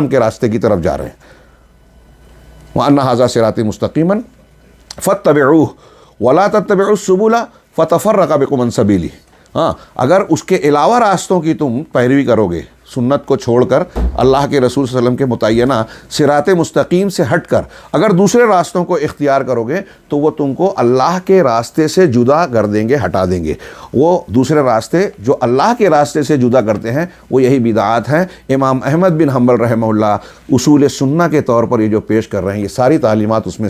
اسلام کے راستے کی طرف جا رہے ہیں. وَأَنَّ هَذَا صِرَاطِي مُسْتَقِيمًا فَاتَّبِعُوهُ وَلَا تَتَّبِعُوا السُّبُلَ فَتَفَرَّقَ بِكُمْ عَنْ سَبِيلِهِ. ہاں اگر اس کے علاوہ راستوں کی تم پیروی کرو گے، سنت کو چھوڑ کر اللہ کے رسول صلی اللہ علیہ وسلم کے متعینہ صراط مستقیم سے ہٹ کر اگر دوسرے راستوں کو اختیار کرو گے تو وہ تم کو اللہ کے راستے سے جدا کر دیں گے، ہٹا دیں گے. وہ دوسرے راستے جو اللہ کے راستے سے جدا کرتے ہیں وہ یہی بدعات ہیں. امام احمد بن حنبل رحمہ اللہ اصول سنہ کے طور پر یہ جو پیش کر رہے ہیں، یہ ساری تعلیمات اس میں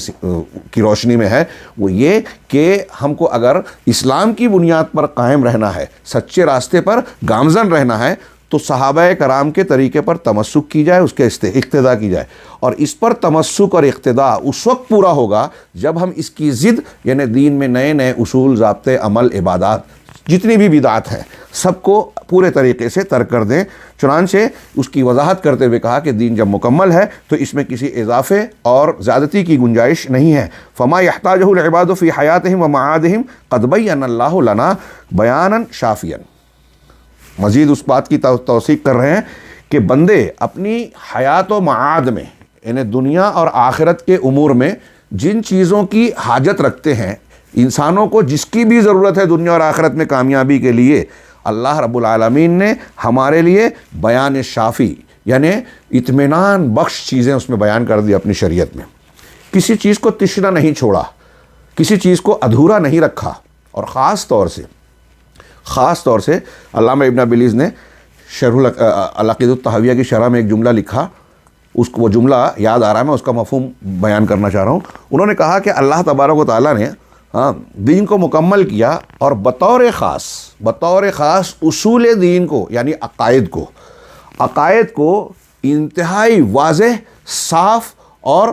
کی روشنی میں ہے. وہ یہ کہ ہم کو اگر اسلام کی بنیاد پر قائم رہنا ہے، سچے راستے پر گامزن رہنا ہے، تو صحابہ کرام کے طریقے پر تمسک کی جائے، اس کے اقتداء کی جائے. اور اس پر تمسک اور اقتداء اس وقت پورا ہوگا جب ہم اس کی ضد یعنی دین میں نئے نئے اصول، ضابطے، عمل، عبادات، جتنی بھی بدعات ہیں سب کو پورے طریقے سے ترک کر دیں. چنانچہ اس کی وضاحت کرتے ہوئے کہا کہ دین جب مکمل ہے تو اس میں کسی اضافے اور زیادتی کی گنجائش نہیں ہے. فما يحتاجه العباد في حياتهم ومعادهم قد بين الله لنا بیانا شافیا. مزید اس بات کی توثیق کر رہے ہیں کہ بندے اپنی حیات و معاد میں یعنی دنیا اور آخرت کے امور میں جن چیزوں کی حاجت رکھتے ہیں، انسانوں کو جس کی بھی ضرورت ہے دنیا اور آخرت میں کامیابی کے لیے، اللہ رب العالمین نے ہمارے لیے بیان شافی یعنی اطمینان بخش چیزیں اس میں بیان کر دی اپنی شریعت میں. کسی چیز کو تشنا نہیں چھوڑا، کسی چیز کو ادھورا نہیں رکھا. اور خاص طور سے علامہ ابن ابلیز نے شرح العقیدۃ الطحاویہ کی شرح میں ایک جملہ لکھا، اس کو وہ جملہ یاد آ رہا ہے، میں اس کا مفہوم بیان کرنا چاہ رہا ہوں. انہوں نے کہا کہ اللہ تبارک و تعالیٰ نے دین کو مکمل کیا اور بطور خاص اصول دین کو یعنی عقائد کو انتہائی واضح، صاف اور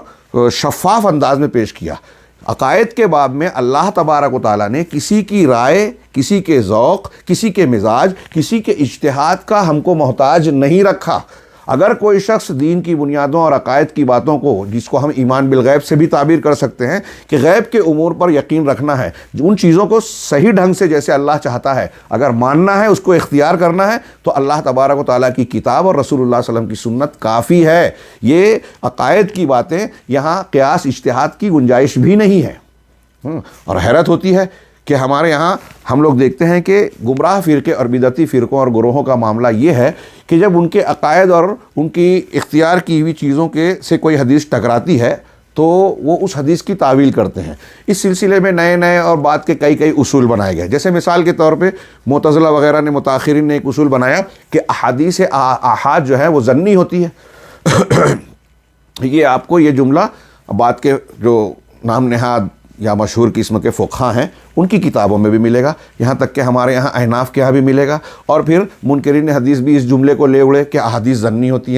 شفاف انداز میں پیش کیا. عقائد کے باب میں اللہ تبارک و تعالیٰ نے کسی کی رائے، کسی کے ذوق، کسی کے مزاج، کسی کے اجتہاد کا ہم کو محتاج نہیں رکھا. اگر کوئی شخص دین کی بنیادوں اور عقائد کی باتوں کو، جس کو ہم ایمان بالغیب سے بھی تعبیر کر سکتے ہیں کہ غیب کے امور پر یقین رکھنا ہے، ان چیزوں کو صحیح ڈھنگ سے جیسے اللہ چاہتا ہے اگر ماننا ہے، اس کو اختیار کرنا ہے، تو اللہ تبارک و تعالیٰ کی کتاب اور رسول اللہ صلی اللہ علیہ وسلم کی سنت کافی ہے. یہ عقائد کی باتیں یہاں قیاس اجتہاد کی گنجائش بھی نہیں ہے. اور حیرت ہوتی ہے کہ ہمارے یہاں ہم لوگ دیکھتے ہیں کہ گمراہ فرقے اور بدعتی فرقوں اور گروہوں کا معاملہ یہ ہے کہ جب ان کے عقائد اور ان کی اختیار کی ہوئی چیزوں کے سے کوئی حدیث ٹکراتی ہے تو وہ اس حدیث کی تعویل کرتے ہیں. اس سلسلے میں نئے اور بات کے کئی اصول بنائے گئے. جیسے مثال کے طور پہ معتزلہ وغیرہ نے، متاخرین نے ایک اصول بنایا کہ احادیث آحاد جو ہے وہ ظنی ہوتی ہے. یہ آپ کو یہ جملہ بات کے جو نام نہاد یا مشہور قسم کے فقہا ہیں ان کی کتابوں میں بھی ملے گا، یہاں تک کہ ہمارے یہاں احناف کے یہاں بھی ملے گا. اور پھر منکرین حدیث بھی اس جملے کو لے اڑے کہ احادیث ظنی ہوتی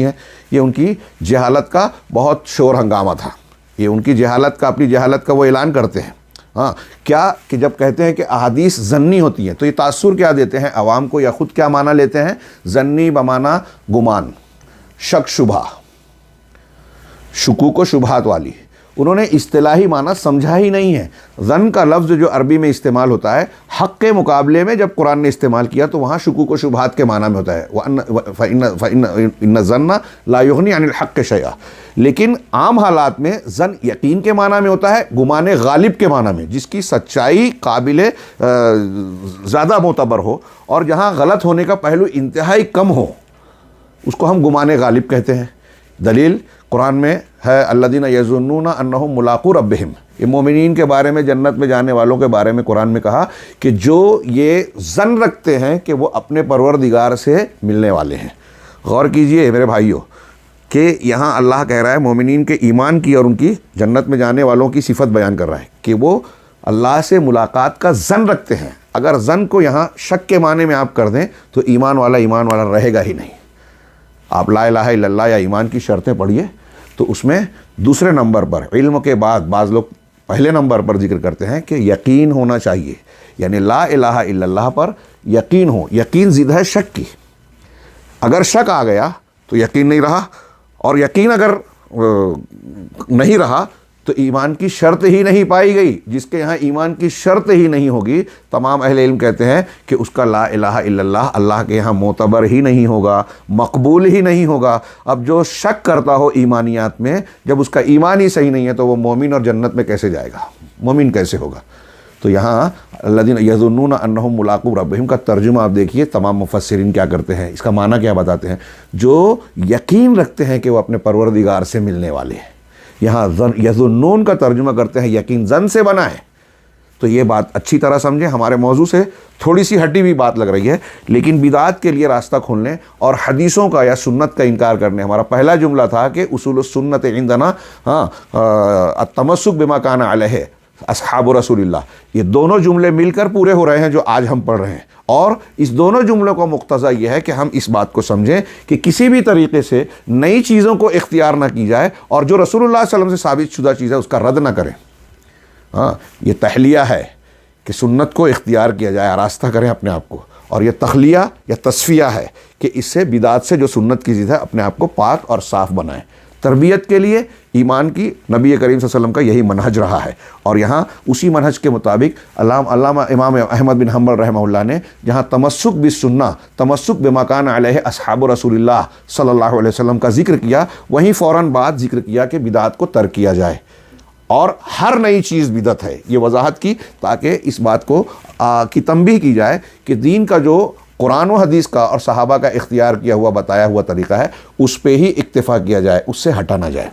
ہیں. یہ ان کی جہالت کا بہت شور ہنگامہ تھا. یہ ان کی جہالت کا، اپنی جہالت کا وہ اعلان کرتے ہیں. کیا کہ جب کہتے ہیں کہ احادیث ظنی ہوتی ہیں تو یہ تاثر کیا دیتے ہیں عوام کو، یا خود کیا معنی لیتے ہیں؟ ظنی بمعنی گمان، شک شبہ، شکوک و شبہات والی. انہوں نے اصطلاحی معنی سمجھا ہی نہیں ہے. ظن کا لفظ جو عربی میں استعمال ہوتا ہے، حق کے مقابلے میں جب قرآن نے استعمال کیا تو وہاں شکوک و شبہات کے معنی میں ہوتا ہے. فَإِنَّ الظَّنَّ لَا يُغْنِي عَنِ الْحَقِّ شَيْئًا. لیکن عام حالات میں ظن یقین کے معنی میں ہوتا ہے، گمان غالب کے معنی میں، جس کی سچائی قابل زیادہ معتبر ہو اور جہاں غلط ہونے کا پہلو انتہائی کم ہو، اس کو ہم گمان غالب کہتے ہیں. دلیل قرآن میں ہے الذین یظنون انہم ملاقو ربہم. یہ مومنین کے بارے میں، جنت میں جانے والوں کے بارے میں قرآن میں کہا کہ جو یہ ظن رکھتے ہیں کہ وہ اپنے پروردگار سے ملنے والے ہیں. غور کیجئے میرے بھائیوں کہ یہاں اللہ کہہ رہا ہے مومنین کے ایمان کی اور ان کی جنت میں جانے والوں کی صفت بیان کر رہا ہے کہ وہ اللہ سے ملاقات کا ظن رکھتے ہیں. اگر ظن کو یہاں شک کے معنی میں آپ کر دیں تو ایمان والا رہے گا ہی نہیں. آپ لا الہ الا اللہ یا ایمان کی شرطیں پڑھیے تو اس میں دوسرے نمبر پر علم کے بعد بعض لوگ پہلے نمبر پر ذکر کرتے ہیں کہ یقین ہونا چاہیے. یعنی لا الہ الا اللہ پر یقین ہو. یقین ضد ہے شک کی. اگر شک آ گیا تو یقین نہیں رہا، اور یقین اگر نہیں رہا تو ایمان کی شرط ہی نہیں پائی گئی. جس کے یہاں ایمان کی شرط ہی نہیں ہوگی، تمام اہل علم کہتے ہیں کہ اس کا لا الہ الا اللہ اللہ کے یہاں معتبر ہی نہیں ہوگا، مقبول ہی نہیں ہوگا. اب جو شک کرتا ہو ایمانیات میں، جب اس کا ایمان ہی صحیح نہیں ہے تو وہ مومن اور جنت میں کیسے جائے گا؟ مومن کیسے ہوگا؟ تو یہاں الذین یظنون انہم ملاقو ربہم کا ترجمہ آپ دیکھیے تمام مفسرین کیا کرتے ہیں، اس کا معنی کیا بتاتے ہیں. جو یقین رکھتے ہیں کہ وہ اپنے پروردگار سے ملنے والے ہیں. یہاں یظنون کا ترجمہ کرتے ہیں یقین زن سے بنا ہے. تو یہ بات اچھی طرح سمجھیں، ہمارے موضوع سے تھوڑی سی ہٹی ہوئی بات لگ رہی ہے، لیکن بدعات کے لیے راستہ کھولنے اور حدیثوں کا یا سنت کا انکار کرنے. ہمارا پہلا جملہ تھا کہ اصول السنت عندنا التمسک بما کان علیہ اصحاب رسول اللہ. یہ دونوں جملے مل کر پورے ہو رہے ہیں جو آج ہم پڑھ رہے ہیں، اور اس دونوں جملوں کا مقتضا یہ ہے کہ ہم اس بات کو سمجھیں کہ کسی بھی طریقے سے نئی چیزوں کو اختیار نہ کی جائے، اور جو رسول اللہ صلی اللہ علیہ وسلم سے ثابت شدہ چیز ہے اس کا رد نہ کریں. یہ تحلیہ ہے کہ سنت کو اختیار کیا جائے، آراستہ کریں اپنے آپ کو، اور یہ تخلیہ یا تصفیہ ہے کہ اس سے بدعات سے جو سنت کی چیز ہے اپنے آپ کو پاک اور صاف بنائیں. تربیت کے لیے ایمان کی نبی کریم صلی اللہ علیہ وسلم کا یہی منہج رہا ہے، اور یہاں اسی منہج کے مطابق علامہ امام احمد بن حنبل رحمہ اللہ نے جہاں تمسک بالسنہ، تمسک بما کان علیہ اصحاب رسول اللہ صلی اللہ علیہ وسلم کا ذکر کیا، وہیں فوراً بعد ذکر کیا کہ بدعات کو ترک کیا جائے، اور ہر نئی چیز بدعت ہے. یہ وضاحت کی تاکہ اس بات کو کی تنبیہ کی جائے کہ دین کا جو قرآن و حدیث کا اور صحابہ کا اختیار کیا ہوا بتایا ہوا طریقہ ہے اس پہ ہی اکتفا کیا جائے، اس سے ہٹا نہ جائے.